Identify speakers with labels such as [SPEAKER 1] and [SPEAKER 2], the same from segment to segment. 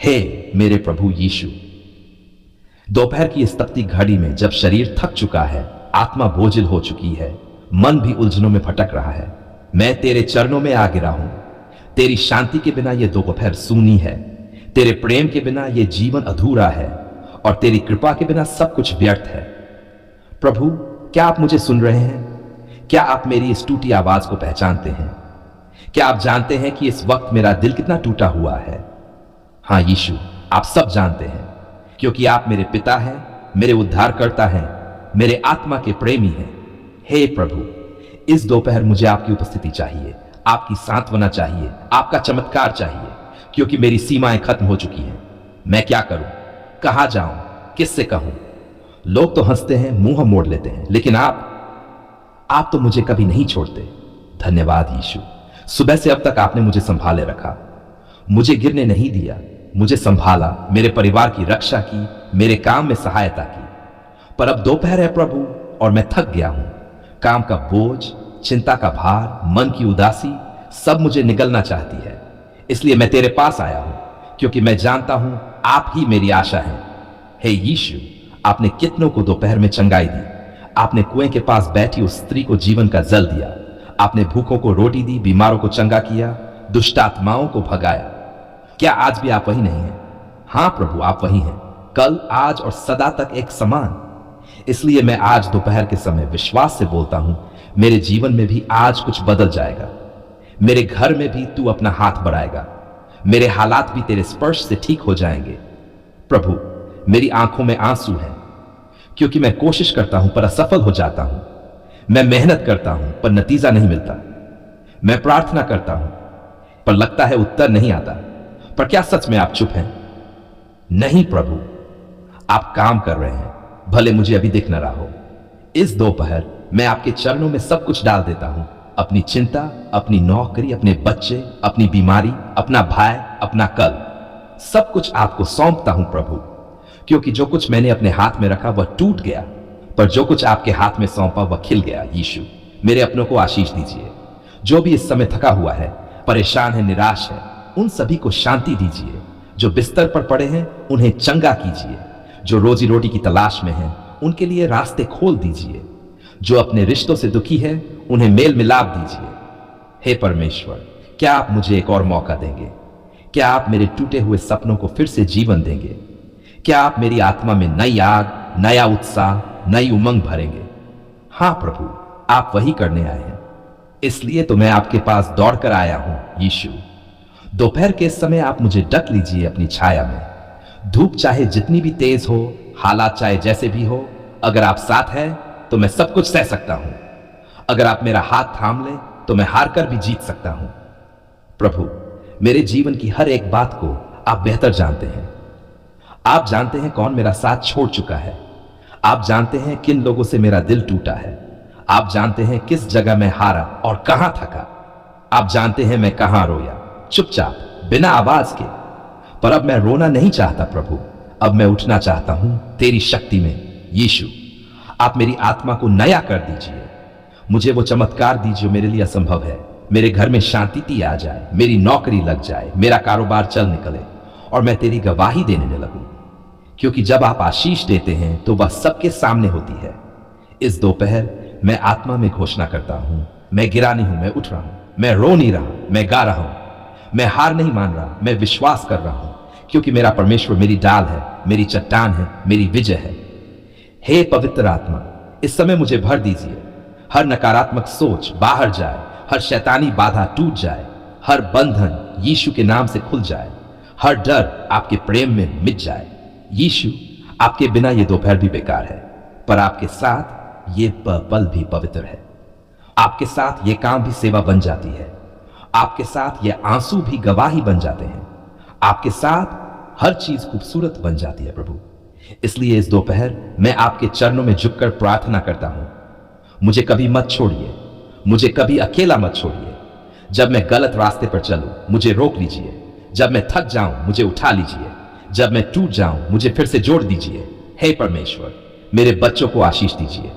[SPEAKER 1] हे मेरे प्रभु यीशु, दोपहर की इस तपती घड़ी में जब शरीर थक चुका है, आत्मा बोझिल हो चुकी है, मन भी उलझनों में भटक रहा है, मैं तेरे चरणों में आ गिरा हूं। तेरी शांति के बिना यह दोपहर सूनी है, तेरे प्रेम के बिना यह जीवन अधूरा है और तेरी कृपा के बिना सब कुछ व्यर्थ है। प्रभु, क्या आप मुझे सुन रहे हैं? क्या आप मेरी इस टूटी आवाज को पहचानते हैं? क्या आप जानते हैं कि इस वक्त मेरा दिल कितना टूटा हुआ है? हां यीशु, आप सब जानते हैं, क्योंकि आप मेरे पिता हैं, मेरे उद्धारकर्ता हैं, मेरे आत्मा के प्रेमी हैं। हे प्रभु, इस दोपहर मुझे आपकी उपस्थिति चाहिए, आपकी सांत्वना चाहिए, आपका चमत्कार चाहिए, क्योंकि मेरी सीमाएं खत्म हो चुकी हैं। मैं क्या करूं? कहां जाऊं? किससे कहूं? लोग तो हंसते हैं, मुंह मोड़ लेते हैं, लेकिन आप तो मुझे कभी नहीं छोड़ते। धन्यवाद यीशु, सुबह से अब तक आपने मुझे संभाले रखा, मुझे गिरने नहीं दिया, मुझे संभाला, मेरे परिवार की रक्षा की, मेरे काम में सहायता की। पर अब दोपहर है प्रभु और मैं थक गया हूं। काम का बोझ, चिंता का भार, मन की उदासी सब मुझे निगलना चाहती है। इसलिए मैं तेरे पास आया हूं, क्योंकि मैं जानता हूं आप ही मेरी आशा है। हे यीशु, आपने कितनों को दोपहर में चंगाई दी, आपने कुएं के पास बैठी उस स्त्री को जीवन का जल दिया, आपने भूखों को रोटी दी, बीमारों को चंगा किया, दुष्ट आत्माओं को भगाया। क्या आज भी आप वही नहीं हैं? हां प्रभु, आप वही हैं, कल, आज और सदा तक एक समान। इसलिए मैं आज दोपहर के समय विश्वास से बोलता हूं, मेरे जीवन में भी आज कुछ बदल जाएगा। मेरे घर में भी तू अपना हाथ बढ़ाएगा, मेरे हालात भी तेरे स्पर्श से ठीक हो जाएंगे। प्रभु, मेरी आंखों में आंसू हैं, क्योंकि मैं कोशिश करता हूं पर असफल हो जाता हूं। मैं मेहनत करता हूं पर नतीजा नहीं मिलता। मैं प्रार्थना करता हूं पर लगता है उत्तर नहीं आता। पर क्या सच में आप चुप हैं? नहीं प्रभु, आप काम कर रहे हैं, भले मुझे अभी दिख न रहा हो। इस दोपहर मैं आपके चरणों में सब कुछ डाल देता हूं, अपनी चिंता, अपनी नौकरी, अपने बच्चे, अपनी बीमारी, अपना भाई, अपना कल, सब कुछ आपको सौंपता हूं प्रभु। क्योंकि जो कुछ मैंने अपने हाथ में रखा वह टूट गया, पर जो कुछ आपके हाथ में सौंपा वह खिल गया। यीशु, मेरे अपनों को आशीष दीजिए। जो भी इस समय थका हुआ है, परेशान है, निराश है, उन सभी को शांति दीजिए। जो बिस्तर पर पड़े हैं उन्हें चंगा कीजिए। जो रोजी रोटी की तलाश में हैं उनके लिए रास्ते खोल दीजिए। जो अपने रिश्तों से दुखी है उन्हें मेल मिलाप दीजिए। हे परमेश्वर, क्या आप मुझे एक और मौका देंगे? क्या आप मेरे टूटे हुए सपनों को फिर से जीवन देंगे? क्या आप मेरी आत्मा में नई आग, नया उत्साह, नई उमंग भरेंगे? हां प्रभु, आप वही करने आए हैं। इसलिए तो मैं आपके पास दौड़कर आया हूं यीशु। दोपहर के समय आप मुझे ढक लीजिए अपनी छाया में। धूप चाहे जितनी भी तेज हो, हालात चाहे जैसे भी हो, अगर आप साथ हैं तो मैं सब कुछ सह सकता हूं। अगर आप मेरा हाथ थाम लें तो मैं हार कर भी जीत सकता हूं। प्रभु, मेरे जीवन की हर एक बात को आप बेहतर जानते हैं। आप जानते हैं कौन मेरा साथ छोड़ चुका है। आप जानते हैं किन लोगों से मेरा दिल टूटा है। आप जानते हैं किस जगह मैं हारा और कहां थका। आप जानते हैं मैं कहां रोया, चुपचाप, बिना आवाज के। पर अब मैं रोना नहीं चाहता प्रभु, अब मैं उठना चाहता हूं तेरी शक्ति में। यीशु, आप मेरी आत्मा को नया कर दीजिए। मुझे वो चमत्कार दीजिए जो मेरे लिए असंभव है। मेरे घर में शांति आ जाए, मेरी नौकरी लग जाए, मेरा कारोबार चल निकले और मैं तेरी गवाही देने लगूं। क्योंकि जब आप आशीष देते हैं तो वह सबके सामने होती है। इस दोपहर मैं आत्मा में घोषणा करता हूं, मैं गिरा नहीं हूं, मैं उठ रहा हूं, मैं रो नहीं रहा, मैं गा रहा हूं, मैं हार नहीं मान रहा, मैं विश्वास कर रहा हूं, क्योंकि मेरा परमेश्वर मेरी डाल है, मेरी चट्टान है, मेरी विजय है। हे पवित्र आत्मा, इस समय मुझे भर दीजिए। हर नकारात्मक सोच बाहर जाए, हर शैतानी बाधा टूट जाए, हर बंधन यीशु के नाम से खुल जाए, हर डर आपके प्रेम में मिट जाए। यीशु, आपके बिना ये दोपहर भी बेकार है, पर आपके साथ ये पल भी पवित्र है। आपके साथ ये काम भी सेवा बन जाती है। आपके साथ ये आंसू भी गवाही बन जाते हैं। आपके साथ हर चीज खूबसूरत बन जाती है प्रभु। इसलिए इस दोपहर मैं आपके चरणों में झुककर प्रार्थना करता हूं, मुझे कभी मत छोड़िए, मुझे कभी अकेला मत छोड़िए। जब मैं गलत रास्ते पर चलूं मुझे रोक लीजिए। जब मैं थक जाऊं मुझे उठा लीजिए। जब मैं टूट जाऊं मुझे फिर से जोड़ दीजिए। हे परमेश्वर, मेरे बच्चों को आशीष दीजिए,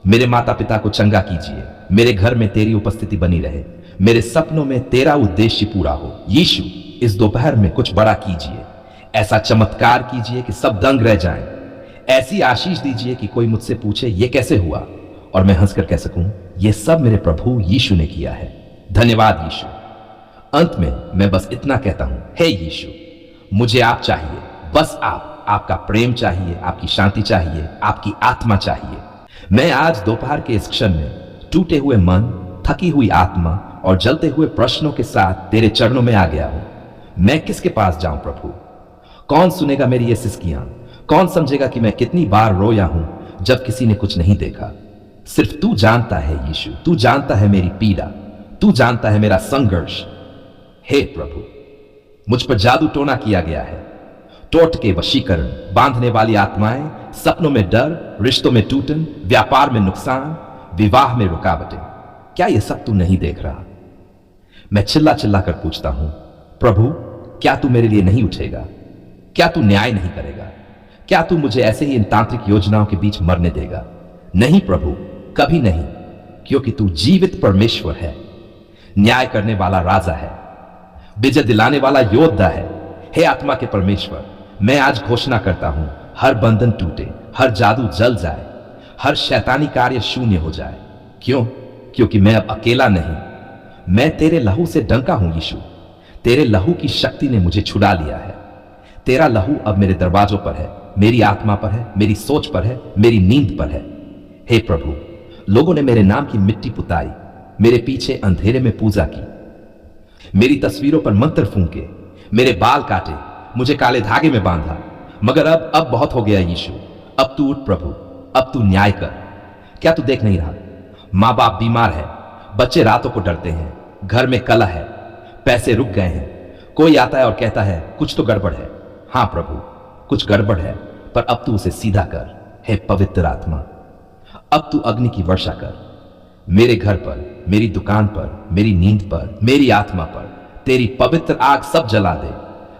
[SPEAKER 1] मेरे माता पिता को चंगा कीजिए, मेरे घर में तेरी उपस्थिति बनी रहे, मेरे सपनों में तेरा उद्देश्य पूरा हो। यीशु, इस दोपहर में कुछ बड़ा कीजिए। ऐसा चमत्कार कीजिए कि सब दंग रह जाएं। ऐसी आशीष दीजिए कि कोई मुझसे पूछे ये कैसे हुआ, और मैं हंसकर कह सकूं ये सब मेरे प्रभु यीशु ने किया है। धन्यवाद यीशु। अंत में मैं बस इतना कहता हूं, हे यीशु, मुझे आप चाहिए, बस आपका प्रेम चाहिए, आपकी शांति चाहिए, आपकी आत्मा चाहिए। मैं आज दोपहर के इस क्षण में टूटे हुए मन, थकी हुई आत्मा और जलते हुए प्रश्नों के साथ तेरे चरणों में आ गया हूं। मैं किसके पास जाऊं प्रभु? कौन सुनेगा मेरी ये सिसकियां? कौन समझेगा कि मैं कितनी बार रोया हूं जब किसी ने कुछ नहीं देखा? सिर्फ तू जानता है यीशु, तू जानता है मेरी पीड़ा, तू जानता है मेरा संघर्ष। हे प्रभु, मुझ पर जादू टोना किया गया है, टोट के वशीकरण, बांधने वाली आत्माएं, सपनों में डर, रिश्तों में टूटन, व्यापार में नुकसान, विवाह में रुकावटें। क्या ये सब तू नहीं देख रहा? मैं चिल्ला चिल्ला कर पूछता हूं, प्रभु, क्या तू मेरे लिए नहीं उठेगा? क्या तू न्याय नहीं करेगा? क्या तू मुझे ऐसे ही इन तांत्रिक योजनाओं के बीच मरने देगा? नहीं प्रभु, कभी नहीं, क्योंकि तू जीवित परमेश्वर है, न्याय करने वाला राजा है, विजय दिलाने वाला योद्धा है। हे आत्मा के परमेश्वर, मैं आज घोषणा करता हूं, हर बंधन टूटे, हर जादू जल जाए, हर शैतानी कार्य शून्य हो जाए। क्यों? क्योंकि मैं अब अकेला नहीं, मैं तेरे लहू से डंका हूं यीशु। तेरे लहू की शक्ति ने मुझे छुड़ा लिया है। तेरा लहू अब मेरे दरवाजों पर है, मेरी आत्मा पर है, मेरी सोच पर है, मेरी नींद पर है। हे प्रभु, लोगों ने मेरे नाम की मिट्टी पुताई, मेरे पीछे अंधेरे में पूजा की, मेरी तस्वीरों पर मंत्र फूंके, मेरे बाल काटे, मुझे काले धागे में बांधा, मगर अब बहुत हो गया यीशु। अब तू उठ प्रभु, अब तू न्याय कर। क्या तू देख नहीं रहा? माँ बाप बीमार है, बच्चे रातों को डरते हैं, घर में कलह है, पैसे रुक गए हैं, कोई आता है और कहता है कुछ तो गड़बड़ है। हाँ प्रभु, कुछ गड़बड़ है, पर अब तू उसे सीधा कर। हे पवित्र आत्मा, अब तू अग्नि की वर्षा कर, मेरे घर पर, मेरी दुकान पर, मेरी नींद पर, मेरी आत्मा पर तेरी पवित्र आग सब जला दे।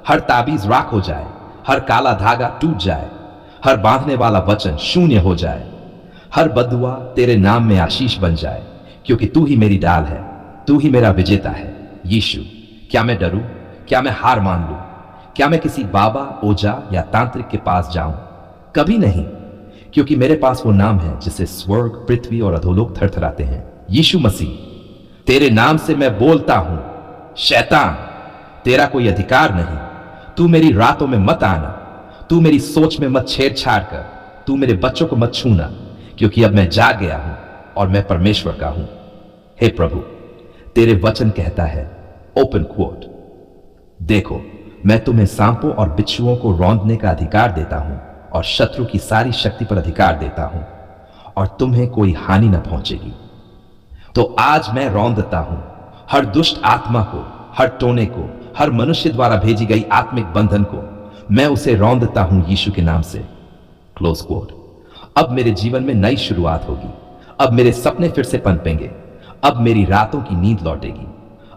[SPEAKER 1] हर ताबीज राख हो जाए, हर काला धागा टूट जाए, हर बांधने वाला वचन शून्य हो जाए, हर बदुआ तेरे नाम में आशीष बन जाए, क्योंकि तू ही मेरी डाल है, तू ही मेरा विजेता है। यीशु, क्या मैं डरूं? क्या मैं हार मान लूं? क्या मैं किसी बाबा, ओझा या तांत्रिक के पास जाऊं? कभी नहीं, क्योंकि मेरे पास वो नाम है जिससे स्वर्ग, पृथ्वी और अधोलोक थरथराते हैं। यीशु मसीह, तेरे नाम से मैं बोलता हूं, शैतान, तेरा कोई अधिकार नहीं। तू मेरी रातों में मत आना, तू मेरी सोच में मत छेड़छाड़ कर, तू मेरे बच्चों को मत छूना, क्योंकि अब मैं जाग गया हूं और मैं परमेश्वर का हूं। हे प्रभु, तेरे वचन कहता है, ओपन क्वोट, देखो मैं तुम्हें सांपों और बिच्छुओं को रौंदने का अधिकार देता हूं और शत्रु की सारी शक्ति पर अधिकार देता हूं, और तुम्हें कोई हानि न पहुंचेगी। तो आज मैं रौंदता हूं हर दुष्ट आत्मा को, हर टोने को, हर मनुष्य द्वारा भेजी गई आत्मिक बंधन को, मैं उसे रौंदता हूं यीशु के नाम से। Close quote. अब मेरे जीवन में नई शुरुआत होगी। अब मेरे सपने फिर से पनपेंगे। अब मेरी रातों की नींद लौटेगी।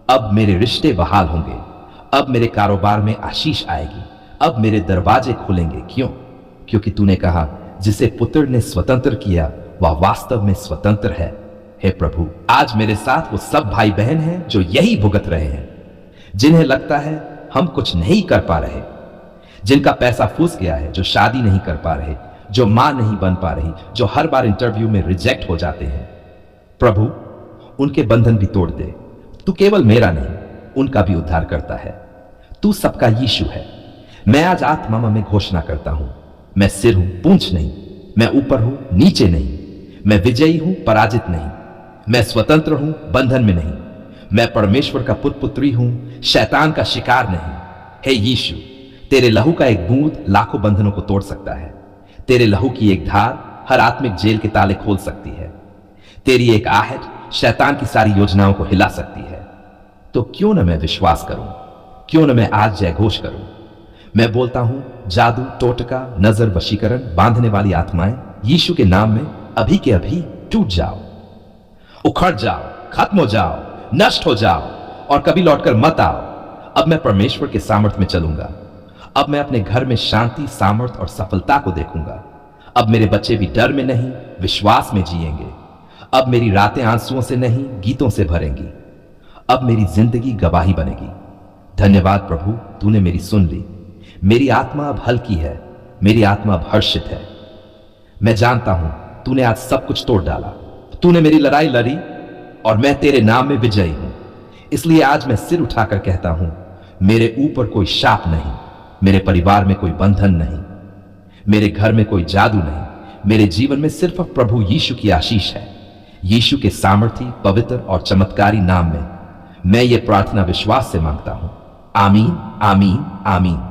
[SPEAKER 1] अब मेरे रिश्ते बहाल होंगे। अब मेरे कारोबार में आशीष आएगी। अब मेरे दरवाजे खुलेंगे। क्यों? क्योंकि तूने कहा, जिसे पुत्र ने स्वतंत्र किया वह वास्तव में स्वतंत्र है। हे प्रभु, आज मेरे साथ वो सब भाई बहन हैं जो यही भुगत रहे हैं, जिन्हें लगता है हम कुछ नहीं कर पा रहे, जिनका पैसा फूस गया है, जो शादी नहीं कर पा रहे, जो मां नहीं बन पा रही, जो हर बार इंटरव्यू में रिजेक्ट हो जाते हैं। प्रभु, उनके बंधन भी तोड़ दे। तू केवल मेरा नहीं, उनका भी उद्धार करता है। तू सबका यीशु है। मैं आज आत्मा में घोषणा करता हूं, मैं सिर हूं, पूंछ नहीं। मैं ऊपर हूं, नीचे नहीं। मैं विजयी हूं, पराजित नहीं। मैं स्वतंत्र हूं, बंधन में नहीं। मैं परमेश्वर का पुत्र पुत्री हूं, शैतान का शिकार नहीं। हे यीशु, तेरे लहू का एक बूंद लाखों बंधनों को तोड़ सकता है। तेरे लहू की एक धार हर आत्मिक जेल के ताले खोल सकती है। तेरी एक आहट शैतान की सारी योजनाओं को हिला सकती है। तो क्यों न मैं विश्वास करूं? क्यों न मैं आज जय घोष करूं? मैं बोलता हूं, जादू, टोटका, नजर, वशीकरण, बांधने वाली आत्माएं यीशु के नाम में अभी के अभी टूट जाओ, उखड़ जाओ, खत्म हो जाओ, नष्ट हो जाओ और कभी लौटकर मत आओ। अब मैं परमेश्वर के सामर्थ्य में चलूंगा। अब मैं अपने घर में शांति, सामर्थ्य और सफलता को देखूंगा। अब मेरे बच्चे भी डर में नहीं, विश्वास में जिएंगे। अब मेरी रातें आंसुओं से नहीं, गीतों से भरेंगी। अब मेरी जिंदगी गवाही बनेगी। धन्यवाद प्रभु, तूने मेरी सुन ली। मेरी आत्मा अब हल्की है, मेरी आत्मा अब हर्षित है। मैं जानता हूं तूने आज सब कुछ तोड़ डाला। तूने मेरी लड़ाई लड़ी और मैं तेरे नाम में विजयी हूं। इसलिए आज मैं सिर उठाकर कहता हूं, मेरे ऊपर कोई शाप नहीं, मेरे परिवार में कोई बंधन नहीं, मेरे घर में कोई जादू नहीं। मेरे जीवन में सिर्फ प्रभु यीशु की आशीष है। यीशु के सामर्थी, पवित्र और चमत्कारी नाम में मैं ये प्रार्थना विश्वास से मांगता हूं। आमीन, आमीन, आमीन।